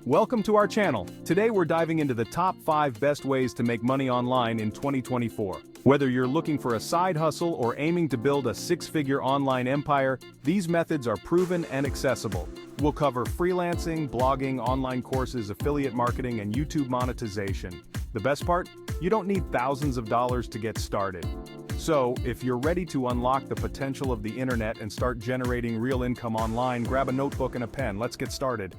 Welcome to our channel. Today we're diving into the top 5 best ways to make money online in 2024. Whether you're looking for a side hustle or aiming to build a 6-figure online empire, these methods are proven and accessible. We'll cover freelancing, blogging, online courses, affiliate marketing, and YouTube monetization. The best part? You don't need thousands of dollars to get started. So, if you're ready to unlock the potential of the internet and start generating real income online, grab a notebook and a pen. Let's get started.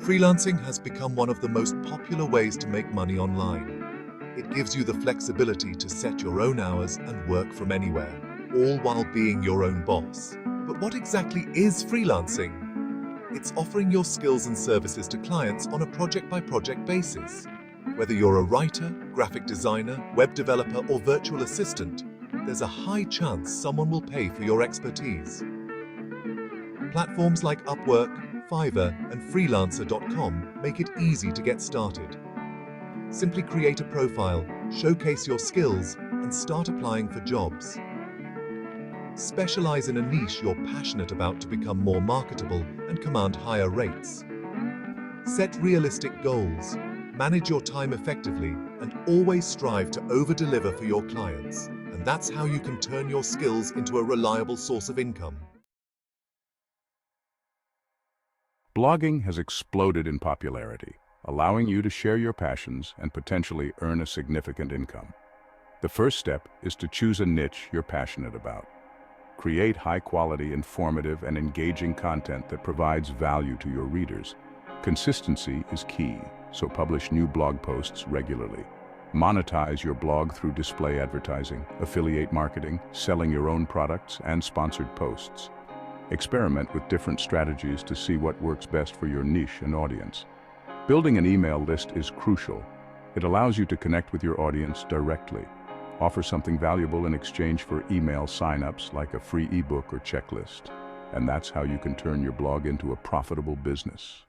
Freelancing has become one of the most popular ways to make money online. It gives you the flexibility to set your own hours and work from anywhere, all while being your own boss. But what exactly is freelancing? It's offering your skills and services to clients on a project-by-project basis. Whether you're a writer, graphic designer, web developer, or virtual assistant, there's a high chance someone will pay for your expertise. Platforms like Upwork, Fiverr, and Freelancer.com make it easy to get started. Simply create a profile, showcase your skills, and start applying for jobs. Specialize in a niche you're passionate about to become more marketable and command higher rates. Set realistic goals, manage your time effectively, and always strive to over-deliver for your clients. And that's how you can turn your skills into a reliable source of income. Blogging has exploded in popularity, allowing you to share your passions and potentially earn a significant income. The first step is to choose a niche you're passionate about. Create high-quality, informative, and engaging content that provides value to your readers. Consistency is key, so publish new blog posts regularly. Monetize your blog through display advertising, affiliate marketing, selling your own products, and sponsored posts. Experiment with different strategies to see what works best for your niche and audience. Building an email list is crucial. It allows you to connect with your audience directly. Offer something valuable in exchange for email signups like a free ebook or checklist. And that's how you can turn your blog into a profitable business.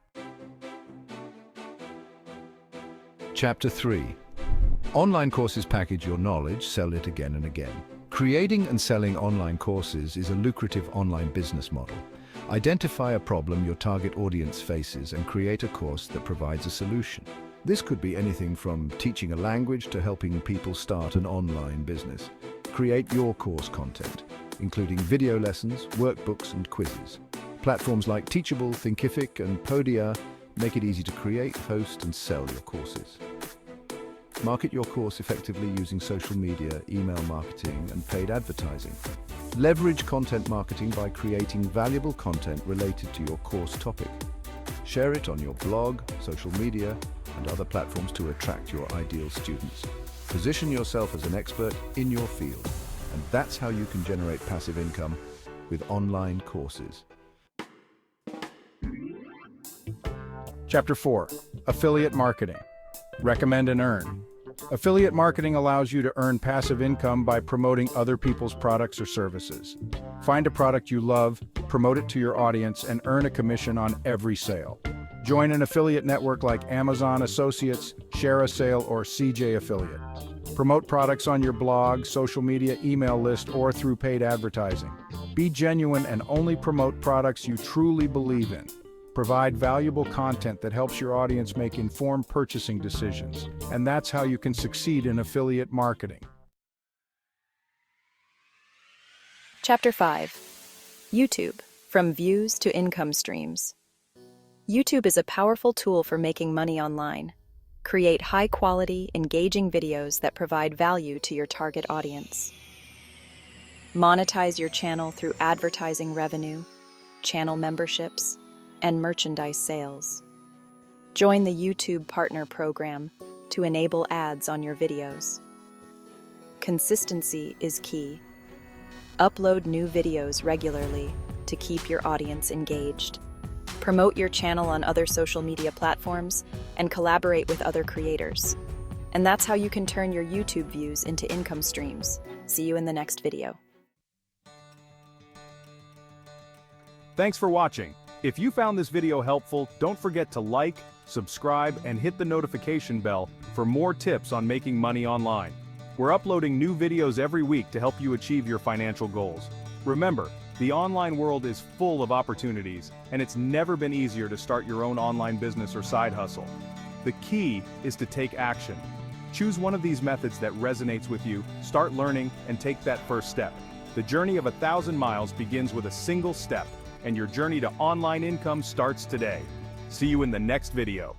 Chapter 3. Online courses package your knowledge, sell it again and again. Creating and selling online courses is a lucrative online business model. Identify a problem your target audience faces and create a course that provides a solution. This could be anything from teaching a language to helping people start an online business. Create your course content, including video lessons, workbooks, and quizzes. Platforms like Teachable, Thinkific, and Podia make it easy to create, host, and sell your courses. Market your course effectively using social media, email marketing, and paid advertising. Leverage content marketing by creating valuable content related to your course topic. Share it on your blog, social media, and other platforms to attract your ideal students. Position yourself as an expert in your field, and that's how you can generate passive income with online courses. Chapter 4. Affiliate Marketing. Recommend and earn. Affiliate marketing allows you to earn passive income by promoting other people's products or services. Find a product you love, promote it to your audience, and earn a commission on every sale. Join an affiliate network like Amazon Associates, Share a Sale, or CJ Affiliate. Promote products on your blog, social media, email list, or through paid advertising. Be genuine and only promote products you truly believe in. Provide valuable content that helps your audience make informed purchasing decisions. And that's how you can succeed in affiliate marketing. Chapter 5. YouTube, from views to income streams. YouTube is a powerful tool for making money online. Create high-quality, engaging videos that provide value to your target audience. Monetize your channel through advertising revenue, channel memberships, and merchandise sales. Join the YouTube Partner Program to enable ads on your videos. Consistency is key. Upload new videos regularly to keep your audience engaged. Promote your channel on other social media platforms and collaborate with other creators. And that's how you can turn your YouTube views into income streams. See you in the next video. Thanks for watching. If you found this video helpful, don't forget to like, subscribe, and hit the notification bell for more tips on making money online. We're uploading new videos every week to help you achieve your financial goals. Remember, The online world is full of opportunities, and it's never been easier to start your own online business or side hustle. The key is to take action. Choose one of these methods that resonates with you, start learning, and take that first step. The journey of 1,000 miles begins with a single step, and your journey to online income starts today. See you in the next video.